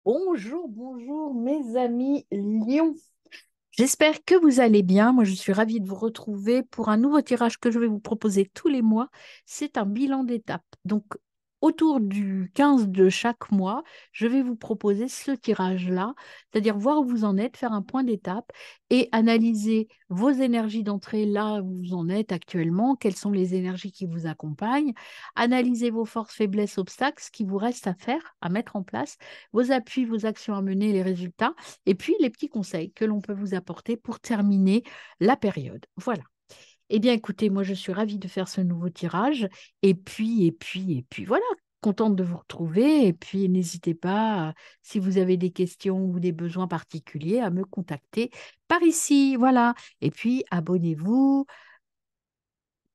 Bonjour, bonjour mes amis Lions. J'espère que vous allez bien. Moi, je suis ravie de vous retrouver pour un nouveau tirage que je vais vous proposer tous les mois. C'est un bilan d'étape. Donc, autour du 15 de chaque mois, je vais vous proposer ce tirage-là, c'est-à-dire voir où vous en êtes, faire un point d'étape et analyser vos énergies d'entrée là où vous en êtes actuellement, quelles sont les énergies qui vous accompagnent, analyser vos forces, faiblesses, obstacles, ce qui vous reste à faire, à mettre en place, vos appuis, vos actions à mener, les résultats et puis, les petits conseils que l'on peut vous apporter pour terminer la période. Voilà. Eh bien, écoutez, moi, je suis ravie de faire ce nouveau tirage. Et puis, voilà, contente de vous retrouver. Et puis, n'hésitez pas, si vous avez des questions ou des besoins particuliers, à me contacter par ici. Voilà. Et puis, abonnez-vous,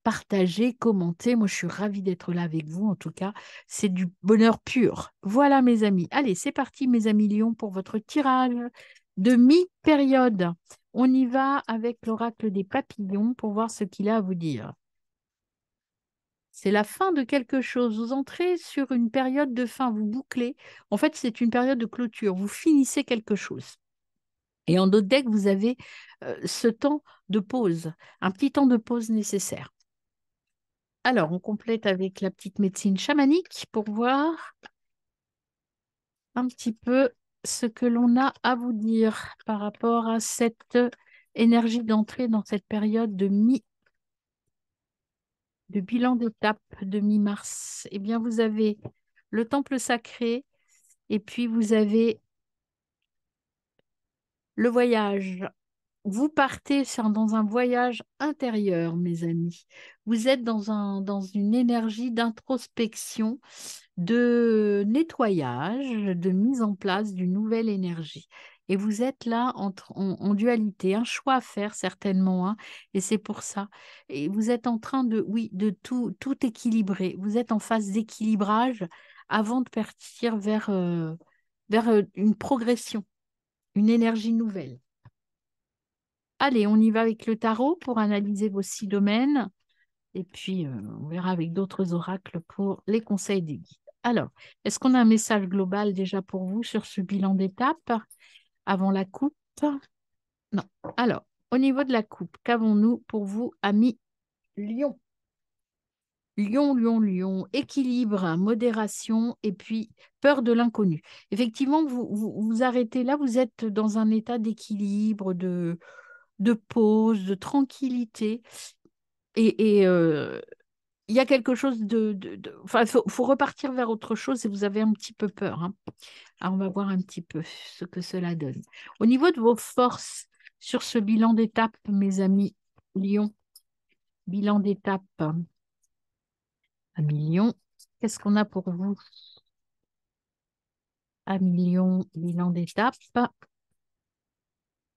partagez, commentez. Moi, je suis ravie d'être là avec vous. En tout cas, c'est du bonheur pur. Voilà, mes amis. Allez, c'est parti, mes amis Lions, pour votre tirage de mi-période. On y va avec l'oracle des papillons pour voir ce qu'il a à vous dire. C'est la fin de quelque chose. Vous entrez sur une période de fin, vous bouclez. En fait, c'est une période de clôture. Vous finissez quelque chose. Et en d'autres decks, vous avez ce temps de pause, un petit temps de pause nécessaire. Alors, on complète avec la petite médecine chamanique pour voir un petit peu ce que l'on a à vous dire par rapport à cette énergie d'entrée dans cette période de bilan d'étape de mi-mars. Eh bien, vous avez le temple sacré et puis vous avez le voyage. Vous partez dans un voyage intérieur, mes amis. Vous êtes dans une énergie d'introspection, de nettoyage, de mise en place d'une nouvelle énergie. Et vous êtes là en dualité, un choix à faire certainement, hein, et c'est pour ça. Et vous êtes en train de, oui, de tout équilibrer. Vous êtes en phase d'équilibrage avant de partir vers une progression, une énergie nouvelle. Allez, on y va avec le tarot pour analyser vos 6 domaines. Et puis, on verra avec d'autres oracles pour les conseils des guides. Alors, est-ce qu'on a un message global déjà pour vous sur ce bilan d'étape avant la coupe? Non. Alors, au niveau de la coupe, qu'avons-nous pour vous, amis Lion? Lion, lion, lion, équilibre, modération et puis peur de l'inconnu. Effectivement, vous arrêtez là, vous êtes dans un état d'équilibre, de pause, de tranquillité. Et il y a quelque chose enfin, faut repartir vers autre chose et vous avez un petit peu peur, hein. Alors, on va voir un petit peu ce que cela donne. Au niveau de vos forces sur ce bilan d'étape, mes amis Lion, bilan d'étape, amis Lion, qu'est-ce qu'on a pour vous? Amis Lion, bilan d'étape,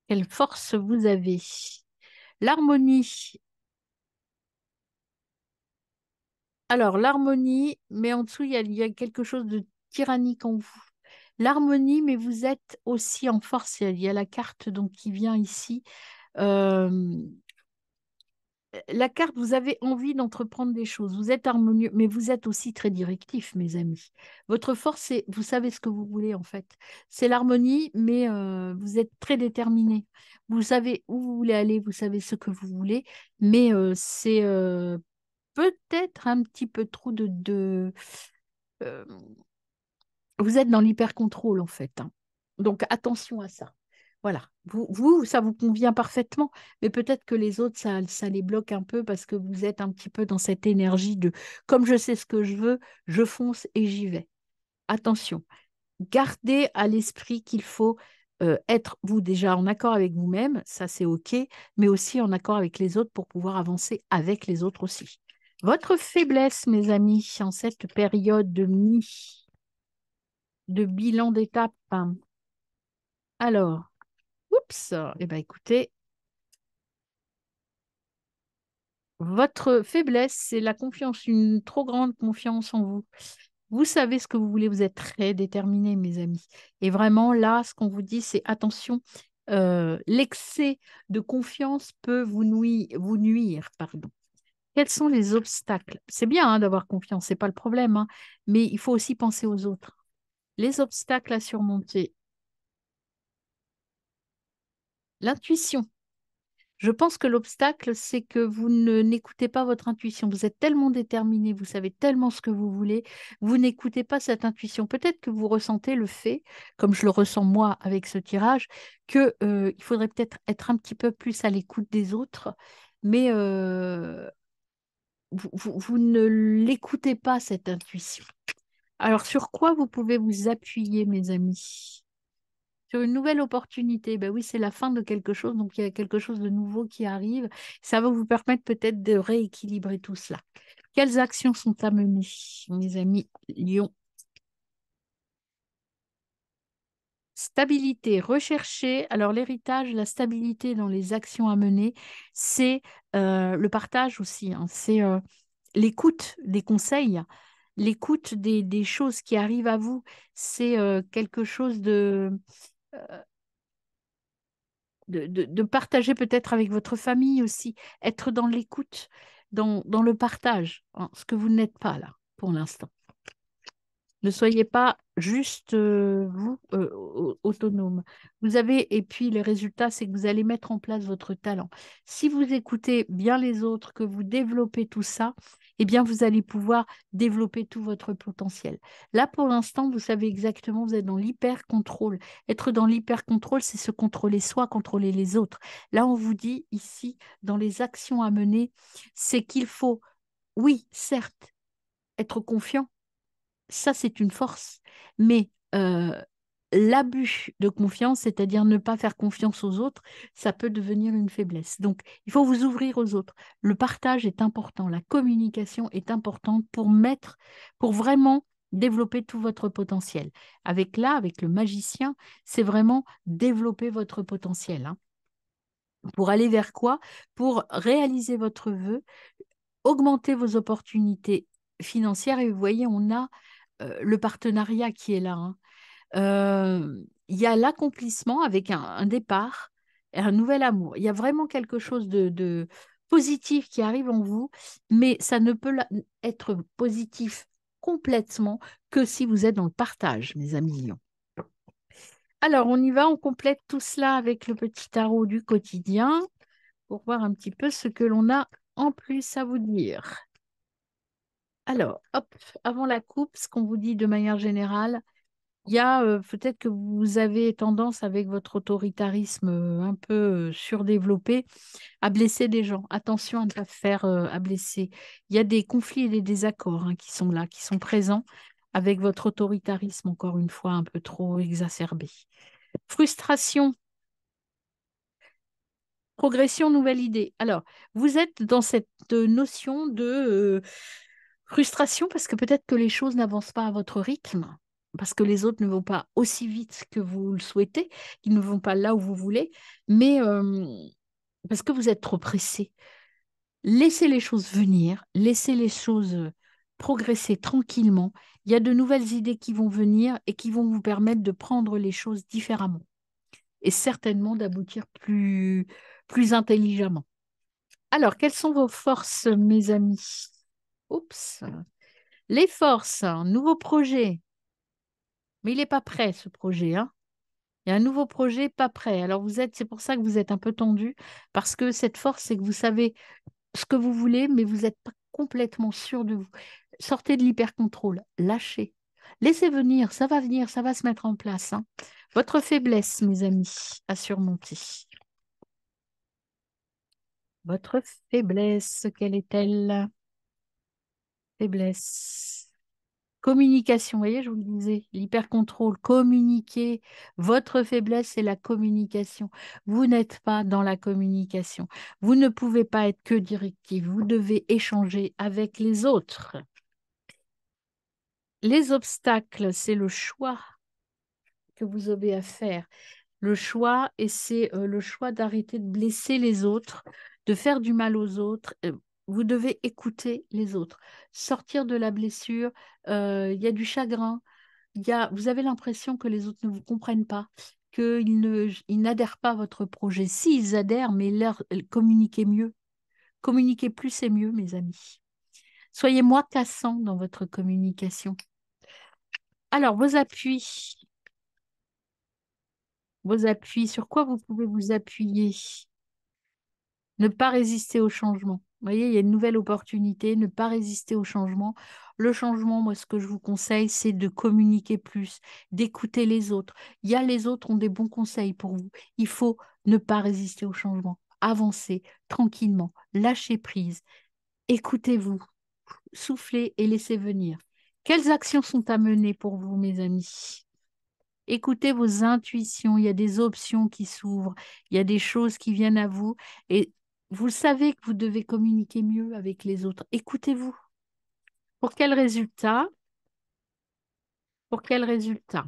quelle force vous avez? L'harmonie. Alors, l'harmonie, mais en dessous, il y a quelque chose de tyrannique en vous. L'harmonie, mais vous êtes aussi en force. Il y a la carte donc, qui vient ici. Euh, la carte, vous avez envie d'entreprendre des choses. Vous êtes harmonieux, mais vous êtes aussi très directif, mes amis. Votre force, c'est, vous savez ce que vous voulez, en fait. C'est l'harmonie, mais vous êtes très déterminé. Vous savez où vous voulez aller, vous savez ce que vous voulez, mais c'est peut-être un petit peu trop euh, vous êtes dans l'hyper-contrôle, en fait, hein. Donc, attention à ça. Voilà. Ça vous convient parfaitement, mais peut-être que les autres, ça les bloque un peu parce que vous êtes un petit peu dans cette énergie de comme je sais ce que je veux, je fonce et j'y vais. Attention. Gardez à l'esprit qu'il faut être, vous, déjà en accord avec vous-même, ça c'est OK, mais aussi en accord avec les autres pour pouvoir avancer avec les autres aussi. Votre faiblesse, mes amis, en cette période de bilan d'étape, hein. Alors, oups, eh bien écoutez, votre faiblesse, c'est la confiance, une trop grande confiance en vous. Vous savez ce que vous voulez, vous êtes très déterminés, mes amis. Et vraiment, là, ce qu'on vous dit, c'est attention, l'excès de confiance peut vous nuire, pardon. Quels sont les obstacles? C'est bien hein, d'avoir confiance, c'est pas le problème, hein, mais il faut aussi penser aux autres. Les obstacles à surmonter. L'intuition. Je pense que l'obstacle, c'est que vous n'écoutez pas votre intuition. Vous êtes tellement déterminé, vous savez tellement ce que vous voulez, vous n'écoutez pas cette intuition. Peut-être que vous ressentez le fait, comme je le ressens moi avec ce tirage, que, il faudrait peut-être être un petit peu plus à l'écoute des autres, mais vous ne l'écoutez pas, cette intuition. Alors, sur quoi vous pouvez vous appuyer, mes amis? Sur une nouvelle opportunité, ben oui, c'est la fin de quelque chose, donc il y a quelque chose de nouveau qui arrive. Ça va vous permettre peut-être de rééquilibrer tout cela. Quelles actions sont à mener, mes amis Lion? Stabilité, rechercher. Alors l'héritage, la stabilité dans les actions à mener, c'est le partage aussi, hein. C'est l'écoute des conseils, l'écoute des choses qui arrivent à vous. C'est quelque chose de partager peut-être avec votre famille aussi, être dans l'écoute, dans le partage, hein, ce que vous n'êtes pas là pour l'instant. Ne soyez pas juste vous autonome. Vous avez, et puis les résultats, c'est que vous allez mettre en place votre talent. Si vous écoutez bien les autres, que vous développez tout ça, eh bien vous allez pouvoir développer tout votre potentiel. Là, pour l'instant, vous savez exactement, vous êtes dans l'hyper-contrôle. Être dans l'hyper-contrôle, c'est se contrôler soi, contrôler les autres. Là, on vous dit ici, dans les actions à mener, c'est qu'il faut, oui, certes, être confiant, ça, c'est une force. Mais l'abus de confiance, c'est-à-dire ne pas faire confiance aux autres, ça peut devenir une faiblesse. Donc, il faut vous ouvrir aux autres. Le partage est important, la communication est importante pour vraiment développer tout votre potentiel. Avec là, avec le magicien, c'est vraiment développer votre potentiel, hein. Pour aller vers quoi? Pour réaliser votre vœu, augmenter vos opportunités financières. Et vous voyez, on a le partenariat qui est là, hein. Il y a l'accomplissement avec un départ et un nouvel amour. Il y a vraiment quelque chose de positif qui arrive en vous, mais ça ne peut être positif complètement que si vous êtes dans le partage, mes amis lions. Alors, on y va, on complète tout cela avec le petit tarot du quotidien pour voir un petit peu ce que l'on a en plus à vous dire. Alors, hop, avant la coupe, ce qu'on vous dit de manière générale, il y a peut-être que vous avez tendance avec votre autoritarisme un peu surdéveloppé à blesser des gens. Attention à ne pas faire à blesser. Il y a des conflits et des désaccords, hein, qui sont là, qui sont présents avec votre autoritarisme, encore une fois, un peu trop exacerbé. Frustration, progression, nouvelle idée. Alors, vous êtes dans cette notion de frustration parce que peut-être que les choses n'avancent pas à votre rythme, parce que les autres ne vont pas aussi vite que vous le souhaitez, qu'ils ne vont pas là où vous voulez, mais parce que vous êtes trop pressé. Laissez les choses venir, laissez les choses progresser tranquillement. Il y a de nouvelles idées qui vont venir et qui vont vous permettre de prendre les choses différemment et certainement d'aboutir plus intelligemment. Alors, quelles sont vos forces, mes amis? Oups. Les forces, un nouveau projet. Mais il n'est pas prêt, ce projet, hein. Il y a un nouveau projet pas prêt. Alors, c'est pour ça que vous êtes un peu tendu, parce que cette force, c'est que vous savez ce que vous voulez, mais vous n'êtes pas complètement sûr de vous. Sortez de l'hyper-contrôle, lâchez. Laissez venir, ça va se mettre en place, hein. Votre faiblesse, mes amis, à surmonter. Votre faiblesse, quelle est-elle? Faiblesse. Communication, vous voyez, je vous le disais, l'hyper-contrôle, communiquer. Votre faiblesse, c'est la communication. Vous n'êtes pas dans la communication. Vous ne pouvez pas être que directif. Vous devez échanger avec les autres. Les obstacles, c'est le choix que vous avez à faire. Le choix, et c'est le choix d'arrêter de blesser les autres, de faire du mal aux autres. Vous devez écouter les autres, sortir de la blessure. Il y a du chagrin. Vous avez l'impression que les autres ne vous comprennent pas, ils n'adhèrent pas à votre projet. Si, ils adhèrent, mais communiquez mieux. Communiquez plus, c'est mieux, mes amis. Soyez moins cassants dans votre communication. Alors, sur quoi vous pouvez vous appuyer? Ne pas résister au changement. Vous voyez, il y a une nouvelle opportunité, ne pas résister au changement. Le changement, moi, ce que je vous conseille, c'est de communiquer plus, d'écouter les autres. Il y a les autres ont des bons conseils pour vous. Il faut ne pas résister au changement. Avancez tranquillement, lâchez prise, écoutez-vous, soufflez et laissez venir. Quelles actions sont à mener pour vous, mes amis? Écoutez vos intuitions, il y a des options qui s'ouvrent, il y a des choses qui viennent à vous et vous savez que vous devez communiquer mieux avec les autres. Écoutez-vous. Pour quel résultat? Pour quel résultat?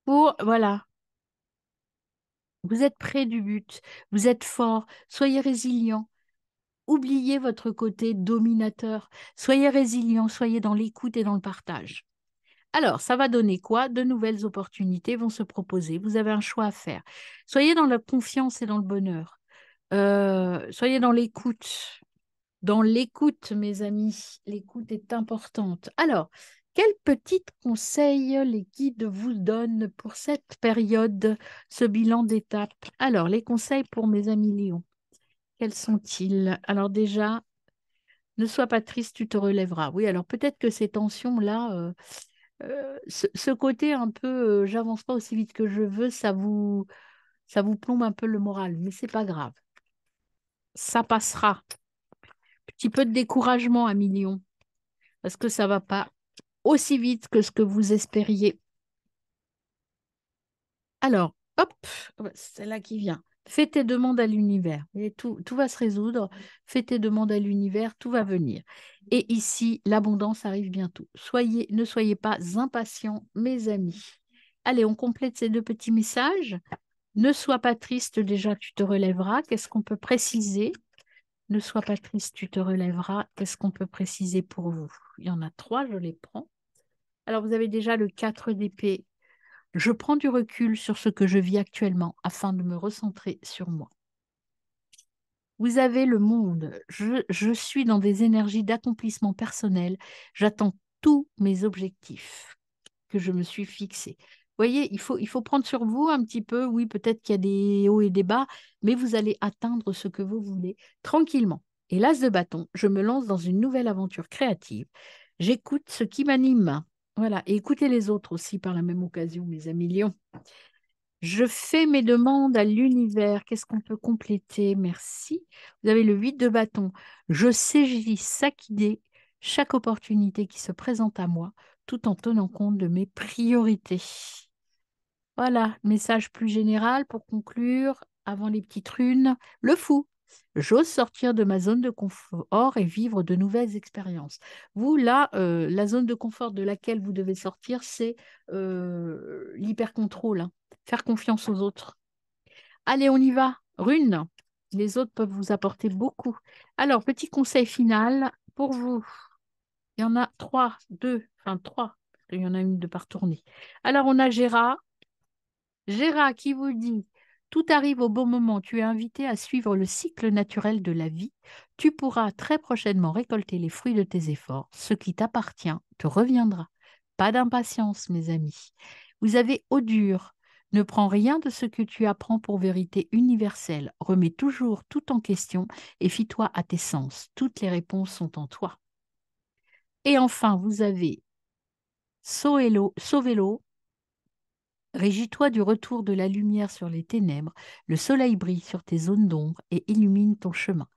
Voilà, vous êtes près du but, vous êtes fort, soyez résilient. Oubliez votre côté dominateur. Soyez résilient, soyez dans l'écoute et dans le partage. Alors, ça va donner quoi? De nouvelles opportunités vont se proposer. Vous avez un choix à faire. Soyez dans la confiance et dans le bonheur. Soyez dans l'écoute. Dans l'écoute, mes amis. L'écoute est importante. Alors, quels petits conseils les guides vous donnent pour cette période, ce bilan d'étape? Alors, les conseils pour mes amis Léon, quels sont-ils? Alors déjà, ne sois pas triste, tu te relèveras. Oui, alors peut-être que ces tensions-là, ce côté un peu, j'avance pas aussi vite que je veux, ça vous plombe un peu le moral, mais c'est pas grave. Ça passera. Petit peu de découragement à millions, parce que ça va pas aussi vite que ce que vous espériez. Alors, hop, c'est là qui vient. Fais tes demandes à l'univers et tout va se résoudre. Fais tes demandes à l'univers, tout va venir. Et ici, l'abondance arrive bientôt. Ne soyez pas impatients, mes amis. Allez, on complète ces deux petits messages. Ne sois pas triste, déjà tu te relèveras. Qu'est-ce qu'on peut préciser? Ne sois pas triste, tu te relèveras. Qu'est-ce qu'on peut préciser pour vous? Il y en a trois, je les prends. Alors vous avez déjà le 4 d'épée. Je prends du recul sur ce que je vis actuellement afin de me recentrer sur moi. Vous avez le monde. Je suis dans des énergies d'accomplissement personnel. J'attends tous mes objectifs que je me suis fixés. Vous voyez, il faut prendre sur vous un petit peu. Oui, peut-être qu'il y a des hauts et des bas, mais vous allez atteindre ce que vous voulez tranquillement. Et l'as de bâton, je me lance dans une nouvelle aventure créative. J'écoute ce qui m'anime. Voilà, et écoutez les autres aussi par la même occasion, mes amis lions. Je fais mes demandes à l'univers. Qu'est-ce qu'on peut compléter? Merci. Vous avez le 8 de bâton. Je saisis chaque idée, chaque opportunité qui se présente à moi, tout en tenant compte de mes priorités. Voilà, message plus général pour conclure, avant les petites runes. Le fou. J'ose sortir de ma zone de confort et vivre de nouvelles expériences. Vous, là, la zone de confort de laquelle vous devez sortir, c'est l'hyper-contrôle, hein. Faire confiance aux autres. Allez, on y va. Rune. Les autres peuvent vous apporter beaucoup. Alors, petit conseil final pour vous. Il y en a trois, parce qu'il y en a une de par tournée. Alors, on a Gérard. Gérard qui vous dit, tout arrive au bon moment, tu es invité à suivre le cycle naturel de la vie, tu pourras très prochainement récolter les fruits de tes efforts, ce qui t'appartient te reviendra. Pas d'impatience, mes amis. Vous avez au dur. Ne prends rien de ce que tu apprends pour vérité universelle. Remets toujours tout en question et fie-toi à tes sens. Toutes les réponses sont en toi. Et enfin, vous avez Sauvelo. Régis-toi du retour de la lumière sur les ténèbres, le soleil brille sur tes zones d'ombre et illumine ton chemin.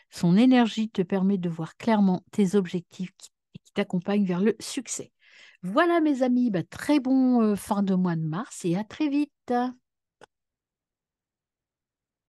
Son énergie te permet de voir clairement tes objectifs qui t'accompagnent vers le succès. Voilà mes amis, bah, très bon fin de mois de mars et à très vite.